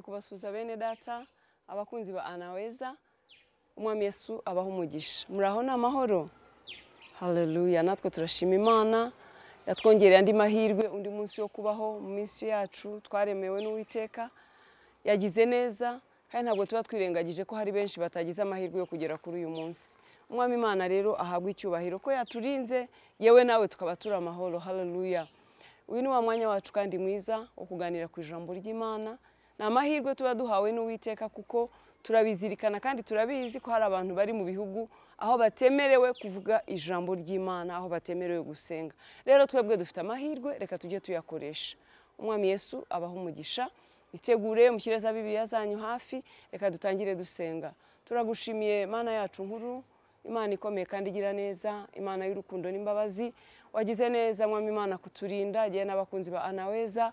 kubasuza bene data abakunzi ba Anaweza umwami Yesu abaho umugisha muraho n'amahoro. Haleluya. Natwe turashima Imana yatwongereye andi mahirwe undi munsi yo kubaho mu minsi yacu twaremewe n'Uwiteka yagize neza kandi ntabwo tuba twirengagije ko hari benshi batagize amahirwe yo kugera kuri uyu munsi. Umwami Imana rero ahabwa icyubahiro ko yaturinze yewe nawe tukaba turi amahoro. Haleluya. Uyu ni wa mwanya wacu kandi mwiza wo kuganira ku ijambo ry'Imana. Ni amahirwe tuba duhawe n'Uwiteka kuko turabizirikana kandi turabizi ko hari abantu bari mu bihugu aho batemerewe kuvuga ijambo ry'Imana, aho batemerewe gusenga. Rero twebwe dufite amahirwe, reka tujye tuyakoresha. Umwami Yesu abaho umugisha. Itegure mushyire za Bibiliya zanyu hafi, reka dutangire dusenga. Turagushimiye Mana yacu nkuru, Imana ikomeye kandi igira neza, Imana y'urukundo n'imbabazi. Wagize neza mwami Imana kuturinda agiye n'abakunzi ba Anaweza.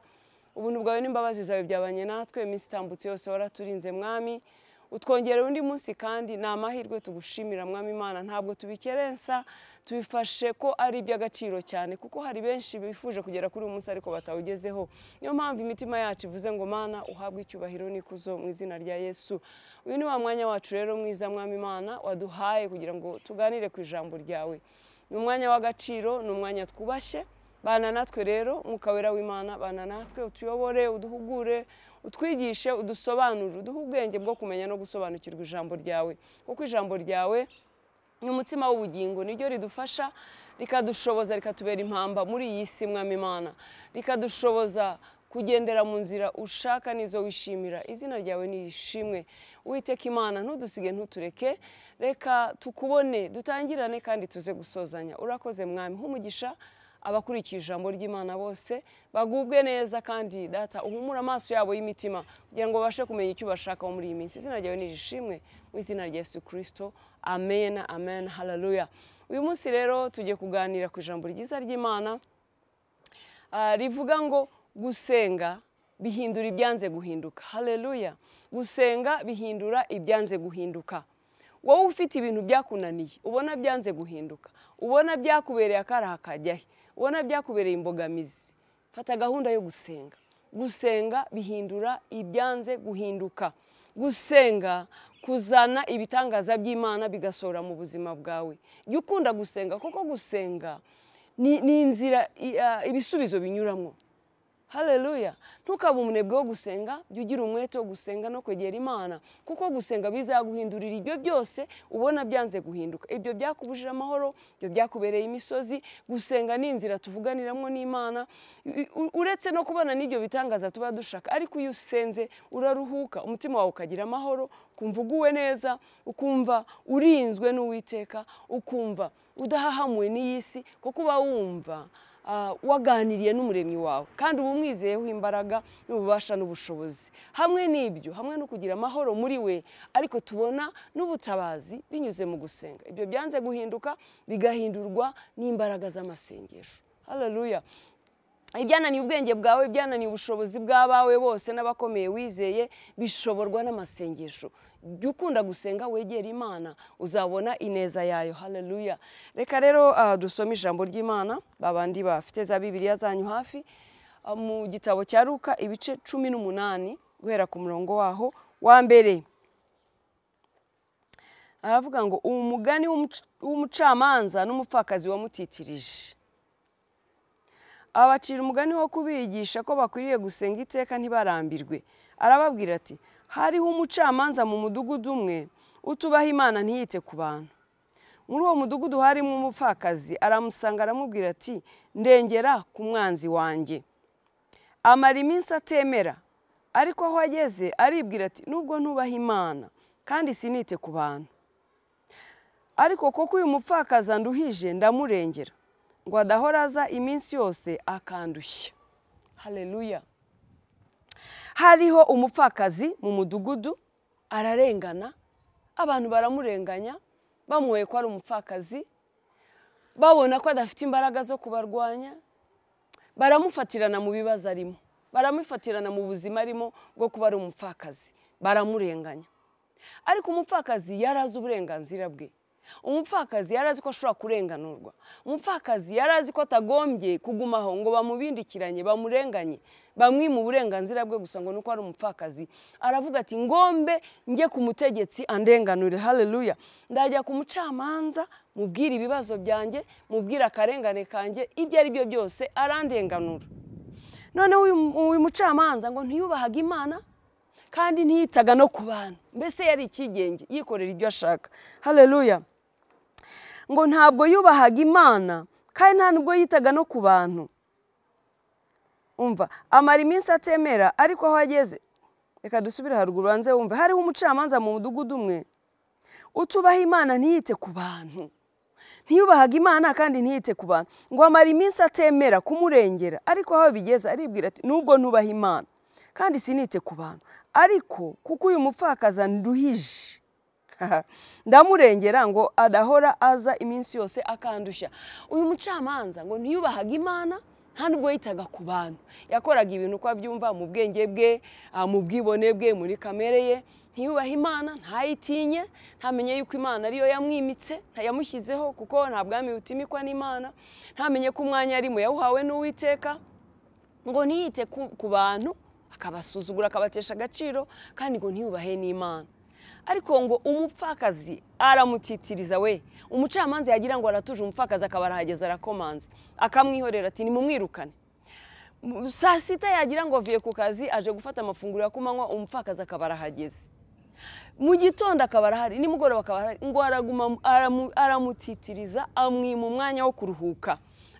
Ubuntu bwawe n'imbabazi zawe byabanye natwe iminsi itambutse yose waraturinze mwami. Utwongere undi munsi kandi ni amahirwe tugushimira mwami Imana, ntabwo tubikerensa, tubifashe ko ari iby'agaciro cyane kuko hari benshi bifuje kugera kuri uyu munsi ariko batawugezeho. Niyo mpamvu imitima yacu ivuze ngo Mana uhabwe icyubahiro n'ikuzo mu izina rya Yesu. Uyu ni wa mwanya wacu rero mwiza mwami Imana waduhaye kugira ngo tuganire ku ijambo ryawe. Ni umwanya w'agaciro, ni umwanya twubashye. Bana natwe rero Mwuka Wera w'Imana, bana natwe utuyobore, uduhugure, utwigishe, udusobanurire, uduhe ubwenge bwo kumenya no gusobanukirwa ijambo ryawe. Kuko ijambo ryawe ni umutima w'ubugingo, niryo ridufasha rikadushoboza rikatubera impamba muri iyi si mwami Imana. Rikadushoboza kugendera mu nzira ushaka nizo wishimira. Izina ryawe nishimwe. Uwiteka Imana ntudusige ntutureke, reka tukubone dutangirane kandi tuze gusozanya. Urakoze mwami, humugisha abakurikiye ijambo ry'Imana bose bagubwe neza kandi data uhumura amaso yabo y'imitima kugira ngo babashe kumenya icyo bashaka muri iyi minsi. Izina ryawe nishimwe mu izina rya Yesu Kristo. Amen, amen, haleluya. Uyu munsi rero tugiye kuganira ku ijambo ryiza ry'Imana rivuga ngo gusenga bihindura ibyanze guhinduka. Haleluya. Gusenga bihindura ibyanze guhinduka. Wowe ufite ibintu byakunaniye, ubona byanze guhinduka, ubona byakubereye akaraha kajyahe, ubona byakubereye imbogamizi, fata gahunda yo gusenga. Gusenga bihindura ibyanze guhinduka. Gusenga kuzana ibitangaza by'Imana bigasohora mu buzima bwawe. Jya ukunda gusenga kuko gusenga ni inzira ibisubizo binyuramo. Haleluya. Ntukabe umunebwe wo gusenga, jya ugira umwete wo gusenga no kwegera Imana kuko gusenga bizaguhindurira ibyo byose ubona byanze guhinduka. Ibyo byakubujije amahoro, ibyo byakubereye imisozi. Gusenga ni inzira tuvuganiramo n'Imana. Uretse no kubona n'ibyo bitangaza tuba dushaka, ariko iyo usenze uraruhuka, umutima wawe ukagira amahoro, ukumva uguwe neza, ukumva urinzwe n'Uwiteka, ukumva udahahamuwe n'iyi si kuko uba wumva waganiriye n'umuremyi wawe kandi ubu umwizeyeho imbaraga n'ububasha n'ubushobozi. Hamwe n'ibyo, hamwe no kugira amahoro muri we, ariko tubona n'ubutabazi binyuze mu gusenga. Ibyo byanze guhinduka bigahindurwa n'imbaraga z'amasengesho. Haleluya. Ibyananiye ubwenge bwawe, byananiye ubushobozi bw'abawe bose n'abakomeye wizeye bishoborwa n'amasengesho. Jya ukunda gusenga, wegera Imana, uzabona ineza yayo. Haleluya. Reka rero dusome ijambo ry'Imana, babandi bafite za Bibiliya zanyu hafi, mu gitabo cya Luka ibice 18 guhera ku murongo waho wa mbere. Aravuga ngo umugani w'umucamanza n'umupfakazi wamutitirije. Abacira umugani wo kubigisha ko bakwiriye gusenga iteka ntibarambirwe. Arababwira ati, hariho umucamanza mu mudugudu umwe utubaha Imana ntiyite ku bantu. Muri uwo mudugudu harimo umupfakazi, aramusanga aramubwira ati, ndengera ku mwanzi wanjye. Amara iminsi atemera, ariko aho ageze aribwira ati, nubwo ntubaha Imana kandi sinite ku bantu, ariko koko uyu mupfakazi anduhije ndamurengera ngo adahora aza iminsi yose akandushya. Haleluya. Hariho umupfakazi mu mudugudu ararengana, abantu baramurenganya bamuhoye ko ari umupfakazi, babona ko adafite imbaraga zo kubarwanya, baramufatirana mu bibazo arimo, baramufatirana mu buzima arimo bwo kuba ari umupfakazi, baramurenganya. Ariko umupfakazi yarazi uburenganzira bwe, umupfakazi yarazi ko ashobora kurenganurwa, umupfakazi yarazi ko atagombye kugumaho ngo bamubindikiranye bamurenganye bamwime uburenganzira bwe gusa ngo nuko ari umupfakazi. Aravuga ati ngombe njye ku mutegetsi andenganure. Haleluya. Ndajya ku mucamanza mubwira ibibazo byanjye, mubwira akarengane kanjye, ibyo ari byo byose arandenganura. Noneho uyu mucamanza ngo ntiyubahaga Imana kandi ntiyitaga no ku bantu, mbese yari ikigenge yikorera ibyo ashaka. Haleluya. Ngo ntabwo yubahaga Imana kandi nta nubwo yitaga no ku bantu. Umva, amara iminsi atemera, ariko aho ageze, reka dusubire haruguru banze wumve, hariho umucamanza mu mudugudu umwe utubaha Imana ntiyite ku bantu, ntiyubahaga Imana kandi ntiyite ku bantu. Ngo amara iminsi atemera kumurengera, ariko aho bigeze aribwira ati nubwo ntubaha Imana kandi sinite ku bantu, ariko kuko uyu mupfakaza nduhije ndamurengera ngo adahora aza iminsi yose akandushya. Uyu mucamanza ngo ntiyubahaga Imana nta nubwo yitaga ku bantu, yakoraga ibintu uko abyumva mu bwenge bwe, mu bwibone bwe, muri kamere ye. Ntiyubaha Imana, ntayitinye, ntamenye yuko Imana ariyo yamwimitse, yamushyizeho, kuko nta bwami butimikwa n'Imana. Ntamenye ko umwanya arimo yawuhawe n'Uwiteka. Ngo ntiyite ku bantu, akabasuzugura, akabatesha agaciro, kandi ngo ntiyubahe n'Imana. Ariko ngo umupfakazi aramutitiriza we. Umucamanza yagira ngo aratuje, umupfakazi akaba arahageze arakomanze, akamwihorera ati nimumwirukane. Saa sita yagira ngo avuye ku kazi aje gufata amafunguro ya kumanywa, umupfakazi akaba arahageze. Mu gitondo akaba arahari, nimugoroba akaba arahari. Ngo araguma aramutitiriza, amwima umwanya wo kuruhuka,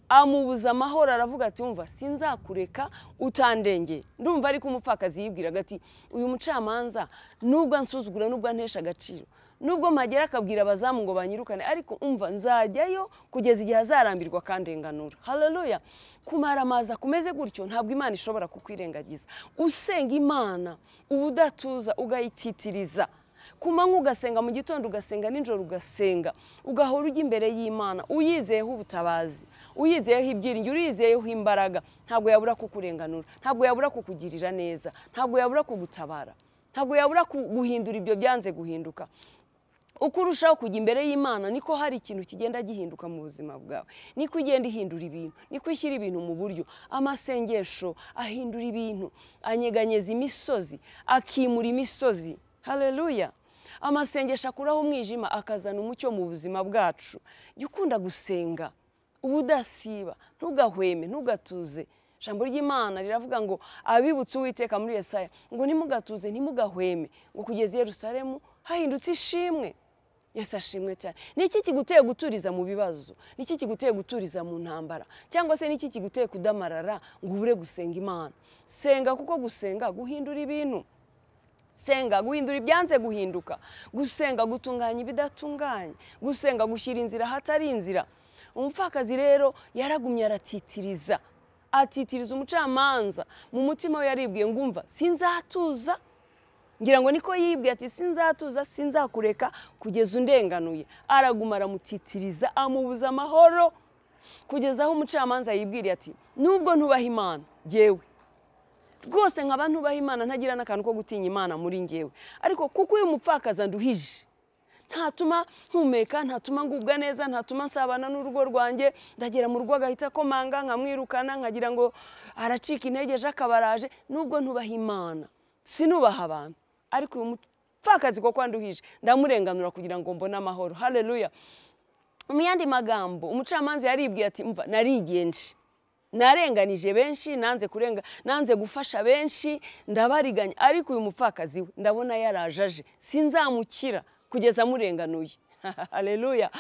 amubuza amahoro. Aravuga ati umva, sinzakureka utandengera. Ndumva ariko umupfakazi yibwiraga ati uyu mucamanza nubwo ansuzugura, nubwo antesha agaciro, nubwo magera akabwira abazamu ngo banyirukane, ariko umva nzajyayo kugeza igihe azarambirwa kandenganura. Haleluya. Kumara amaza kumeze gutyo ntabwo Imana ishobora kukwirengagiza. Usenga Imana ubudatuza, ugayititiriza, kumanywa ugasenga, mu gitondo ugasenga, nijoro ugasenga, ugahora ujya imbere y'Imana uyizeyeho ubutabazi, uyizeyeho ibyiringiro, uyizeyeho imbaraga, ntabwo yabura kukurenganura, ntabwo yabura kukugirira neza, ntabwo yabura kugutabara, ntabwo yabura guhindura ibyo byanze guhinduka. Uko urushaho kujya imbere y'Imana niko hari ikintu kigenda gihinduka mu buzima bwawe, niko igenda ihindura ibintu, niko ishyira ibintu mu buryo. Amasengesho ahindura ibintu, anyeganyeza imisozi, akimura imisozi. Haleluya. Amasengesho akuraho umwijima, akazana umucyo mu buzima bwacu. Jya ukunda gusenga ubudasiba, ntugahweme, ntugatuze. Ijambo ry'Imana riravuga ngo abibutse Uwiteka muri Yesaya ngo nimugatuze, ntimugahweme, ngo kugeza i Yerusalemu hahindutse ishimwe. Yesu ashimwe cyane. Niki kiguteye guturiza mu bibazo? Niki kiguteye guturiza mu ntambara? Cyangwa se niki kiguteye kudamarara ngo ubure gusenga Imana? Senga, kuko gusenga guhindura ibintu. Senga guhindura ibyanze guhinduka, gusenga gutunganya ibidatunganye, gusenga gushyira inzira hatari inzira. Umupfakazi rero yaragumye aratitiriza, atitiriza umucamanza. Mu mutima we yaribwiye ngumva sinzatuza. Ngira ngo niko yibwiye ati sinzatuza, sinzakureka kugeza undenganuye. Araguma aramutitiriza, amubuza amahoro, kugeza aho umucamanza yibwiriye ati nubwo ntubaha Imana jyewe rwose nkaba ntubaha Imana, ntagira n'akantu ko gutinya Imana muri njyewe, ariko kuko uyu mupfakaza nduhije, ntatuma mpumeka, ntatuma ngubwa neza, ntatuma nsabana n'urugo rwanjye, ndagera mu rugo agahita akomanga nkamwirukana, nkagira ngo aracika intege ejo akabaraje. Nubwo ntubaha Imana, sinubaha abantu, ariko uyu mupfakazi koko anduhije, ndamurenganura kugira ngo mbone amahoro. Haleluya. Mu yandi magambo umucamanza yaribwiye ati mva, narigenje, narenganije benshi, nanze gufasha benshi, ndabariganya, ariko uyu mupfakazi we ndabona yarajaje, sinzamukira kugeza amurenganuye. Haleluya.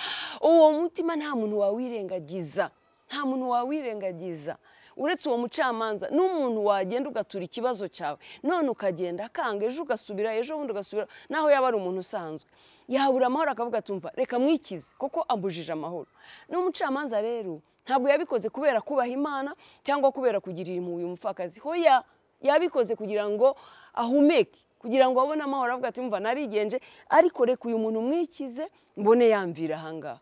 Uwo mutima nta muntu wawirengagiza, nta muntu wawirengagiza. Uretse uwo mucamanza n'umuntu wagenda ugatura ikibazo cyawe, none ukagenda akanga, ejo ugasubira, ejo bundi ugasubira, naho yaba ari umuntu usanzwe, yabura amahoro akavuga tumva reka mwikize, koko ambujije amahoro. N'umucamanza rero ntabwo yabikoze kubera kubaha Imana cyangwa kubera kugirira impuhwe uyu mupfakazi. Hoya, yabikoze kugira ngo ahumeke, kugira ngo abone amahoro, avuga ati mva narigenje, ariko reka uyu muntu mwikize mbone yamvira ahangaha.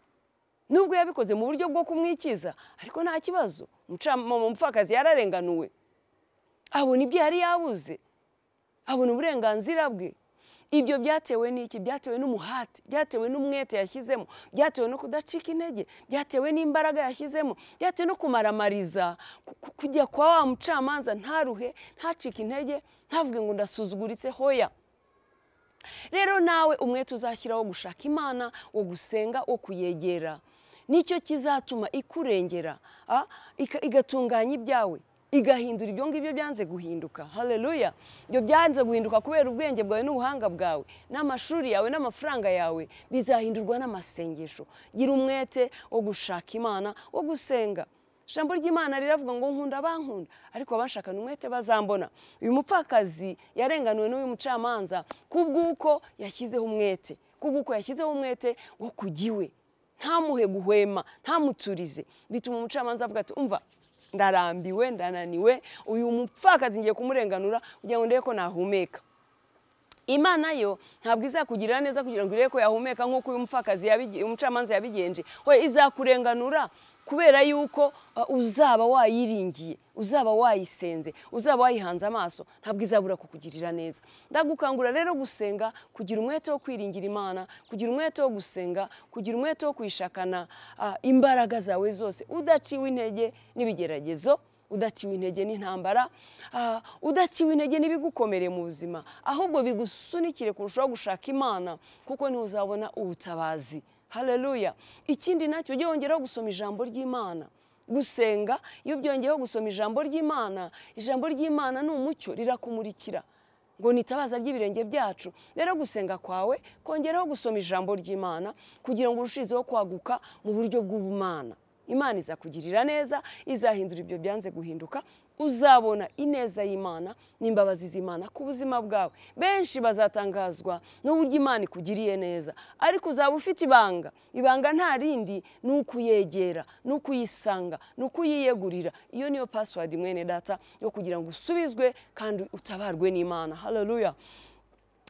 Nubwo yabikoze mu buryo bwo kumwikiza, ariko nta kibazo. Umupfakazi yararenganuwe, abona ibyo yari yabuze, abona uburenganzira bwe. ibyo byatewe n'iki? Byatewe n'umuhati, byatewe n'umwete yashyizemo, byatewe no kudacika intege, byatewe n'imbaraga yashyizemo, byatewe no kumaramariza, kujya kwa wa mucamanza ntaruhe, ntacike intege, ntavuge ngo ndasuzuguritse, hoya. Rero nawe umwete uzashyiraho gushaka Imana, wo gusenga, wo kuyegera, nicyo kizatuma ikurengera, igatunganya ibyawe, igahindura ibyo ngibyo byanze guhinduka. Haleluya! Ibyo byanze guhinduka kubera ubwenge bwawe n'ubuhanga bwawe n'amashuri yawe n'amafaranga yawe, bizahindurwa n'amasengesho. Gira umwete wo gushaka Imana, wo gusenga. Ijambo ry'Imana riravuga ngo nkunda abankunda, ariko abashakana umwete bazambona. Uyu mupfakazi yarenganuwe n'uyu mucamanza kubw'uko yashyizeho umwete, kubw'uko yashyizeho umwete wo kujya iwe, ntamuhe guhwema, ntamuturize. Bituma umucamanza avuga ati umva, ndarambiwe, ndananiwe, uyu mupfakazi ngiye kumurenganura kugira ngo ndebe ko nahumeka. Imana yo ntabwo izakugirira neza kugira ngo irebe ko yahumeka nk'uko uyu mupfakazi umucamanza yabigenje. We izakurenganura kubera yuko uzaba wayiringiye, uzaba wayisenze, uzaba wayihanze amaso, ntabwo izabura kukugirira neza. Ndagukangura rero gusenga, kugira umwete wo kwiringira Imana, kugira umwete wo gusenga, kugira umwete wo kwishakana imbaraga zawe zose, udaciwe intege n'ibigeragezo, udaciwe intege n'intambara, udaciwe intege n'ibigukomere mu buzima, ahubwo bigusunikire kurushaho gushaka Imana, kuko niho uzabona ubutabazi. Haleluya! Ikindi nacyo ujye wongeraho gusoma ijambo ry'Imana. Gusenga, iyo byongeyeho gusoma ijambo ry'Imana, ijambo ry'Imana ni umucyo, rirakumurikira ngo nitabaza ry'ibirenge byacu. Rero gusenga kwawe kongeraho gusoma ijambo ry'Imana kugira ngo urushizeho kwaguka mu buryo bw'ubumana. Imana izakugirira neza, izahindura ibyo byanze guhinduka, uzabona ineza y'Imana n'imbabazi z'Imana ku buzima bwawe. Benshi bazatangazwa n'uburyo Imana ikugiriye neza, ariko uzaba ufite ibanga. Ibanga nta rindi, ni ukuyegera, ni ukuyisanga, ni ukuyiyegurira. Iyo niyo password mwene data yo kugira ngo usubizwe kandi utabarwe n'Imana. Haleluya!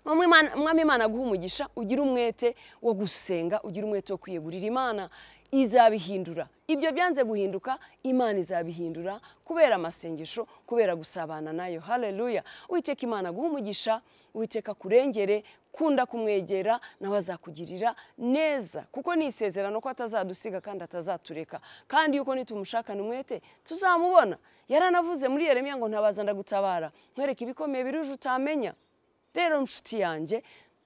Mwami Imana aguha umugisha, ugira umwete wo gusenga, ugira umwete wo kwiyegurira Imana. Izabihindura ibyo byanze guhinduka, Imana izabihindura kubera amasengesho, kubera gusabana nayo. Haleluya! Uwiteka Imana aguha umugisha, Uwiteka kurengere, kunda kumwegera, nawe azakugirira neza, kuko ni isezerano ko atazadusiga kandi atazatureka, kandi yuko nitumushakana umwete tuzamubona. Yaranavuze muri Yeremiya ngo ntabaza ndagutabara, nkwereka ibikomeye biruje utamenya. Rero nshuti yanjye,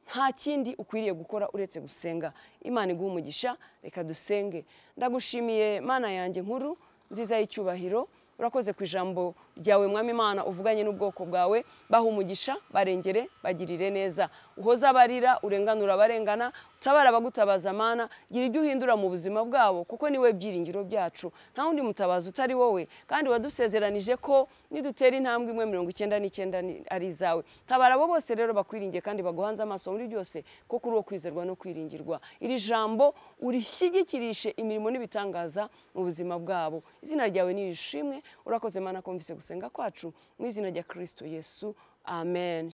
nta kindi ukwiriye gukora uretse gusenga. Imana iguha umugisha, reka dusenge. Ndagushimiye Mana yanjye nkuru nziza y'icyubahiro, urakoze ku ijambo ryawe Mwami Imana uvuganye n'ubwoko bwawe. Baha umugisha, barengere, bagirire neza. Uhoza abarira, urenganura abarengana, utabara abagutabaza Mana. Gira ibyo uhindura mu buzima bwabo, kuko niwe byiringiro byacu, nta wundi mutabazi utari wowe. Kandi wadusezeranije ko nidutera intambwe 99 ari zawe. Tabara abo bose rero bakwiringiye kandi baguhanze amaso muri byose, ko kuri uwo kwizerwa no kwiringirwa. Iri jambo urishyigikirishe imirimo n'ibitangaza mu buzima bwabo. Izina ryawe nirishimwe. Urakoze Mana, kumvise gusenga kwacu mu izina rya Kristo Yesu. Amen.